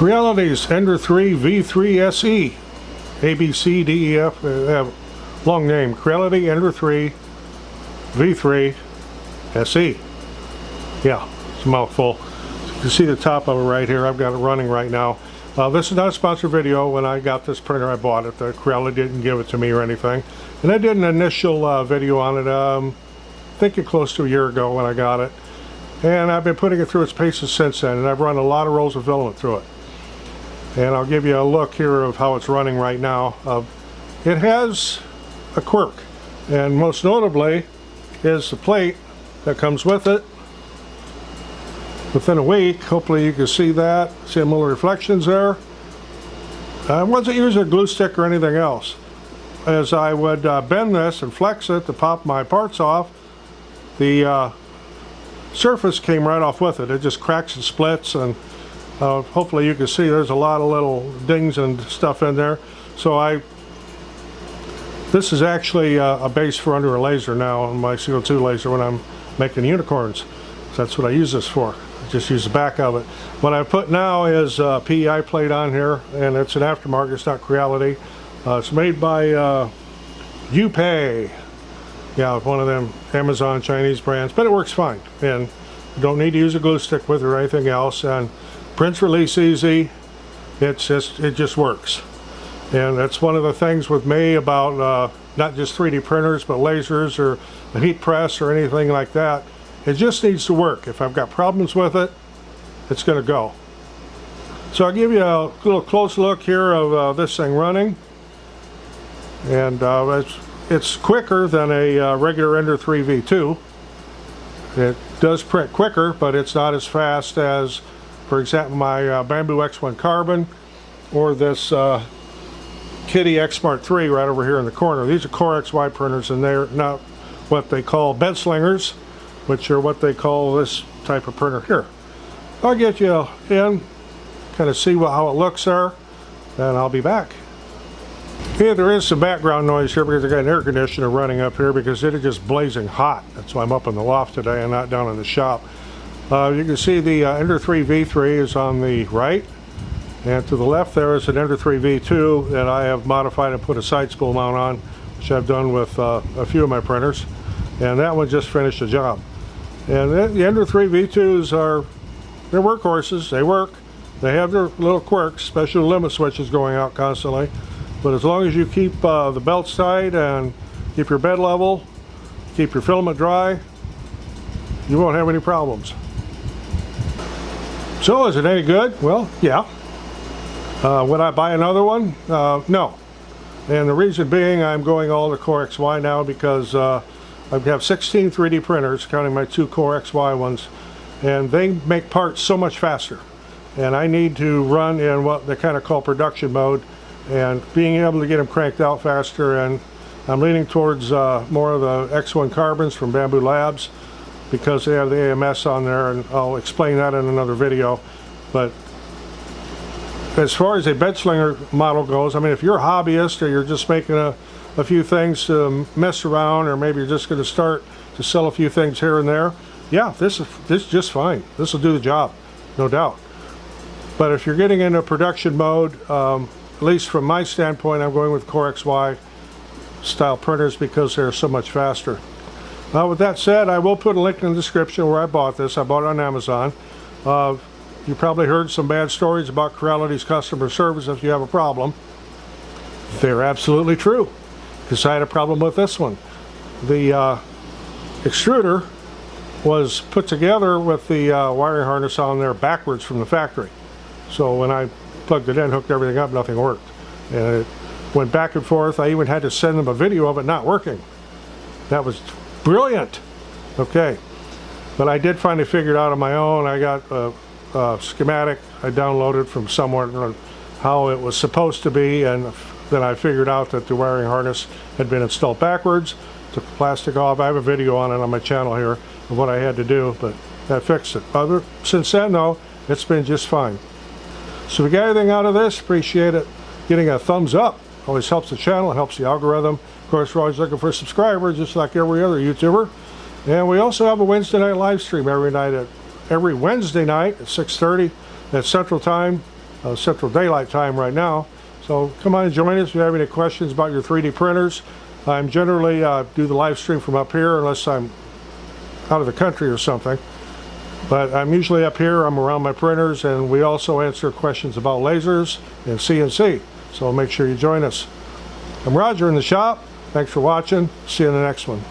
Creality's Ender 3 V3 SE. A, B, C, D, E, F. Long name. Creality Ender 3 V3 SE. Yeah, it's a mouthful. You can see the top of it right here. I've got it running right now. This is not a sponsored video. When I got this printer, I bought it. The Creality didn't give it to me or anything. And I did an initial video on it, I think close to a year ago when I got it. And I've been putting it through its paces since then, and I've run a lot of rolls of filament through it. And I'll give you a look here of how it's running right now. It has a quirk, and most notably is the plate that comes with it. Within a week, hopefully you can see that, see some little reflections there. I wasn't using a glue stick or anything else. As I would bend this and flex it to pop my parts off, the surface came right off with it. It just cracks and splits, and hopefully you can see there's a lot of little dings and stuff in there. So this is actually a base for under a laser now on my CO2 laser when I'm making unicorns. So that's what I use this for. I just use the back of it. What I put now is a PEI plate on here, and it's an aftermarket, it's not Creality. It's made by UPay. Yeah, one of them Amazon Chinese brands, but it works fine, and you don't need to use a glue stick with it or anything else, and prints release easy. It just works. And that's one of the things with me about not just 3D printers, but lasers or a heat press or anything like that. It just needs to work. If I've got problems with it, it's going to go. So I'll give you a little close look here of this thing running. And it's quicker than a regular Ender 3 V2. It does print quicker, but it's not as fast as, for example, my Bamboo X1 Carbon or this Kitty X Smart 3 right over here in the corner. These are Core XY printers, and they're not what they call bed slingers, which are what they call this type of printer here. I'll get you in, kind of see how it looks there, and I'll be back. Yeah, there is some background noise here because I got an air conditioner running up here because it is just blazing hot. That's why I'm up in the loft today and not down in the shop. You can see the Ender 3 V3 is on the right, and to the left there is an Ender 3 V2 that I have modified and put a side spool mount on, which I've done with a few of my printers, and that one just finished the job. And the Ender 3 V2s they're workhorses. They work. They have their little quirks, special limit switches going out constantly. But as long as you keep the belts tight and keep your bed level, keep your filament dry, you won't have any problems. So is it any good? Well, yeah. Would I buy another one? No. And the reason being, I'm going all to Core XY now because I have 16 3D printers, counting my 2 Core XY ones, and they make parts so much faster. And I need to run in what they kind of call production mode, and being able to get them cranked out faster. And I'm leaning towards more of the X1 Carbons from Bamboo Labs because they have the AMS on there, and I'll explain that in another video. But as far as a bed slinger model goes, I mean, if you're a hobbyist or you're just making a few things to mess around, or maybe you're just going to start to sell a few things here and there, yeah, this is just fine. This will do the job, no doubt. But if you're getting into production mode, at least from my standpoint, I'm going with Core XY style printers because they're so much faster. Now, with that said, I will put a link in the description where I bought this. I bought it on Amazon. You probably heard some bad stories about Creality's customer service if you have a problem. They're absolutely true, because I had a problem with this one. The extruder was put together with the wiring harness on there backwards from the factory. So when I plugged it in, hooked everything up, nothing worked. And it went back and forth. I even had to send them a video of it not working. That was brilliant. Okay. But I did finally figure it out on my own. I got a schematic I downloaded from somewhere, how it was supposed to be, and then I figured out that the wiring harness had been installed backwards. Took the plastic off. I have a video on it on my channel here of what I had to do, but that fixed it. Since then, though, it's been just fine. So if you got anything out of this, appreciate it. Getting a thumbs up always helps the channel, it helps the algorithm. Of course, we're always looking for subscribers, just like every other YouTuber. And we also have a Wednesday night live stream every Wednesday night at 6:30 at Central Time. Central Daylight Time right now. So come on and join us if you have any questions about your 3D printers. I'm generally do the live stream from up here unless I'm out of the country or something. But I'm usually up here, I'm around my printers, and we also answer questions about lasers and CNC. So make sure you join us. I'm Roger in the shop. Thanks for watching. See you in the next one.